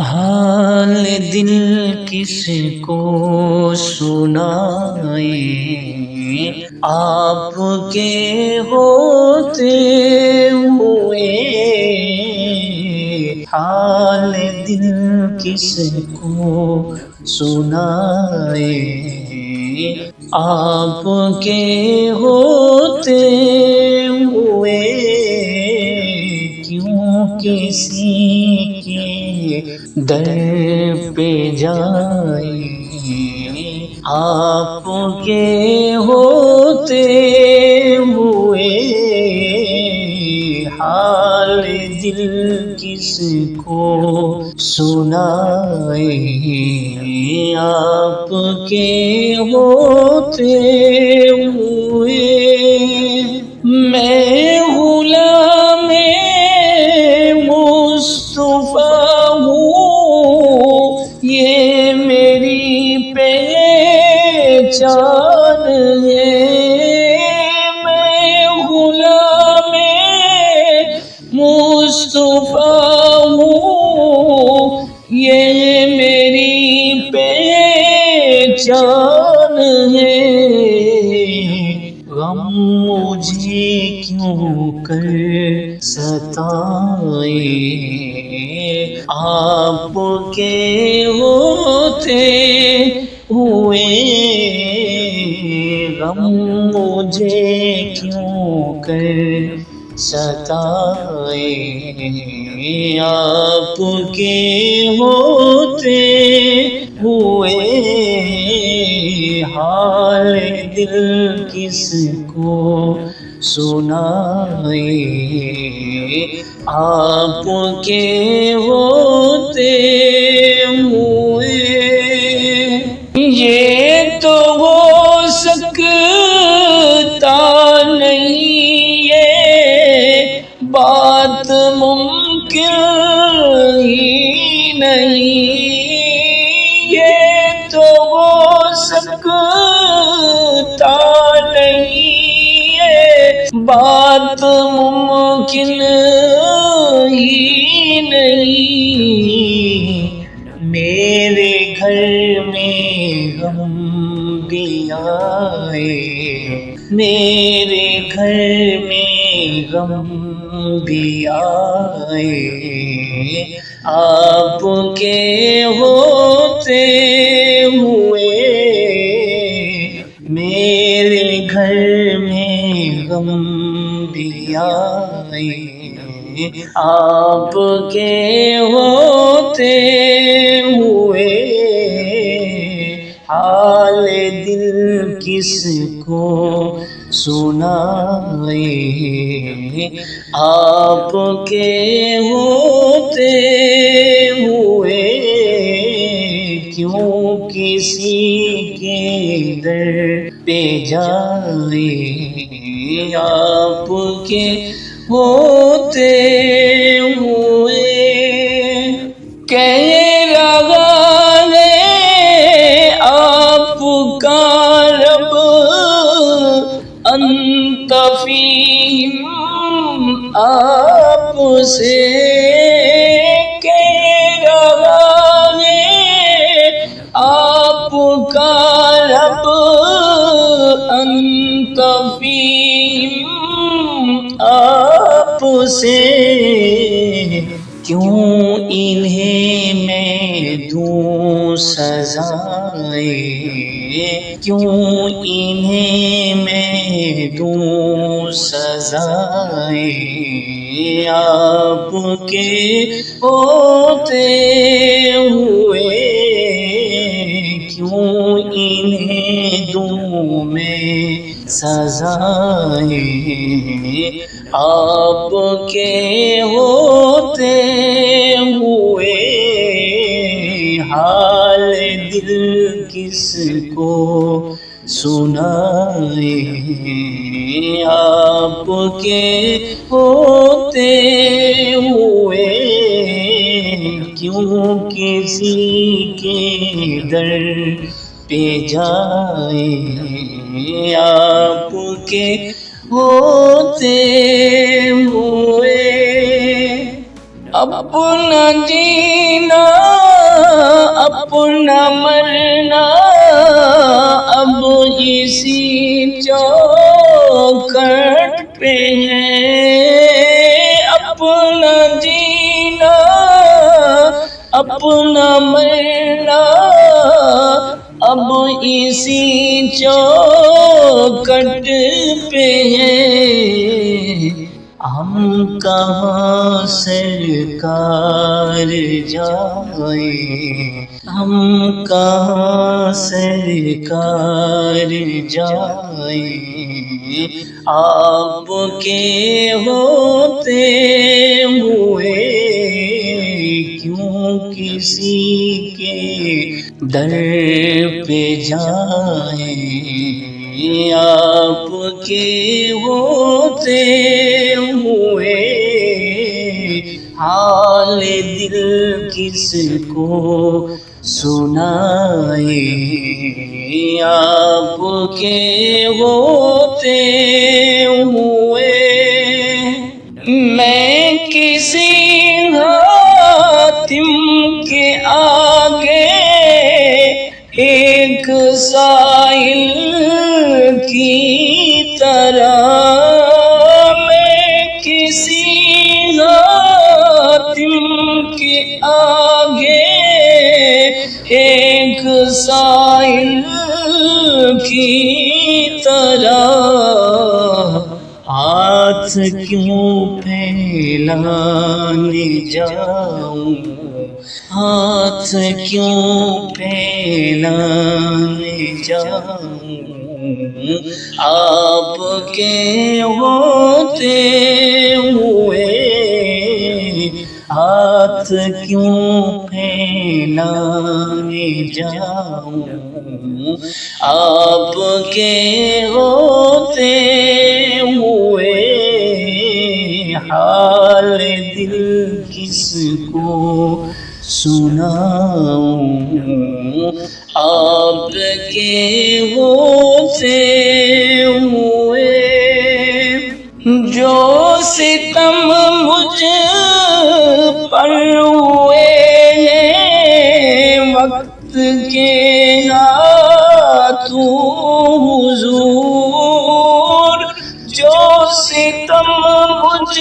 حال دل کس کو سنائے، آپ کے ہوتے ہوئے حال دل کس کو سنائے، آپ کے ہوتے ہوئے کیوں کسی کے در پہ جائے، آپ کے ہوتے ہوئے حال دل کس کو سنائے، آپ کے ہوتے ہوئے میں غلام مصطفیٰ ہوں، یہ میری پہچان ہے، میں غلام مصطفیٰ ہوں، یہ میری پہچان ہے، غم مجھے کیوں کر ستائے، آپ کے ہوتے ہوئے غم مجھے کیوں کر ستائے، آپ کے ہوتے ہوئے حال دل کس کو سنائے، آپ کے ہوتے ہوئے یہ تو ہو سکتا نہیں، یہ بات ممکن ہی نہیں، یہ تو ہو سکتا نہیں، یہ بات ممکن ہی نہیں، میرے گھر میں غم بھی آئے، میرے گھر میں غم بھی آئے، آپ کے ہوتے ہوئے میرے گھر میں غم بھی آئے، آپ کے ہوتے ہوئے حال دل کس کو سنائے، آپ کے ہوتے ہوئے کیوں کسی کے در پہ جائے، آپ کے ہوتے ہوئے کہہ رہا ہے آپ کا رب انت فیہم، آپ سے کہہ رہا ہے آپ کا رب انت فیہم، آپ سے کیوں انہیں میں دوں سزائے، کیوں انہیں میں دوں سزائے، آپ کے ہوتے ہوئے کیوں انہیں دوں میں سزائے، آپ کے ہوتے ہوئے حال دل کس کو سنائے، آپ کے ہوتے ہوئے کیوں کسی کے در پہ جائے، آپ کے ہوتے ہوئے اپنا جینا اپنا مرنا اب اسی چوکھٹ پہ ہے، اپنا جینا اپنا مرنا اب اسی چوکھٹ پہ ہے، ہم کہاں سرکار جائیں، ہم کہاں سرکار جائیں، آپ کے ہوتے ہوئے کیوں کسی کے در پہ جائیں، آپ کے ہوتے ہوئے حال دل کس کو سنائے، آپ کے ہوتے ہوئے میں کسی حاتم کے آگے ایک سائل کی طرح، میں کسی حاتم کے آگے ایک سائل کی طرح، ہاتھ کیوں پھیلانے جاؤں، ہاتھ کیوں پھیلانے جاؤں، آپ کے ہوتے ہوئے ہاتھ کیوں پھیلانے جاؤں، آپ کے ہوتے ہوئے حال دل کس کو سناؤں، آپ کے ہوتے ہوئے جو ستم مجھ پر ہوئے ہیں وقت کے ہاتھوں حضور، جو ستم مجھ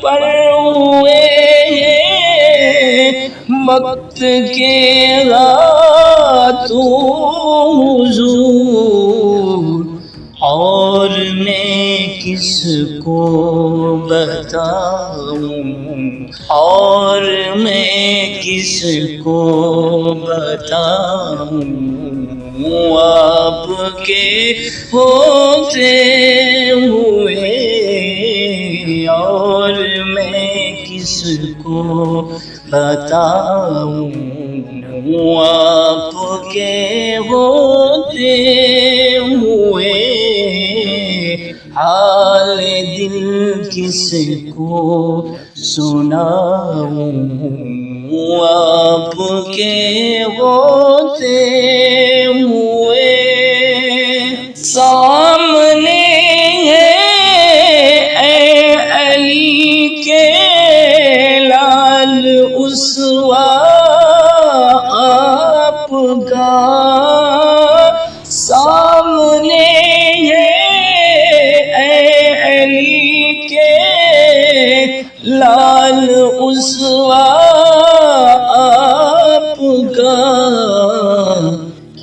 پر ہوئے ہیں وقت کے ہاتھوں حضور، اور میں کس کو بتاؤں، اور میں کس کو بتاؤں، آپ کے ہوتے ہوئے، اور میں کس کو بتاؤں، آپ کے ہوتے ہوئے حال دل کس کو سناؤں، آپ کے ہوتے ہوئے سامنے ہے اے علی کے لال اسوا آپ کا، سامنے ہے اے علی کے لال اسوا آپ کا،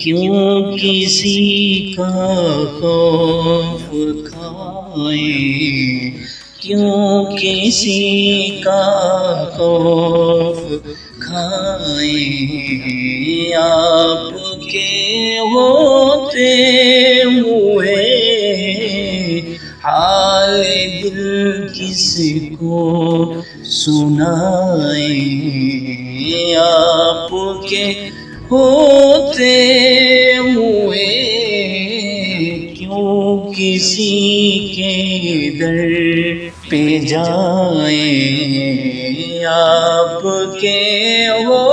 کیوں کسی کا خوف کھائیں، کیوں کسی کا خوف کھائیں، آپ کے ہوتے ہوئے حال دل کس کو سنائیں، آپ کے ہوتے ہوئے کیوں کسی کے در پہ جائیں، آپ کے ہو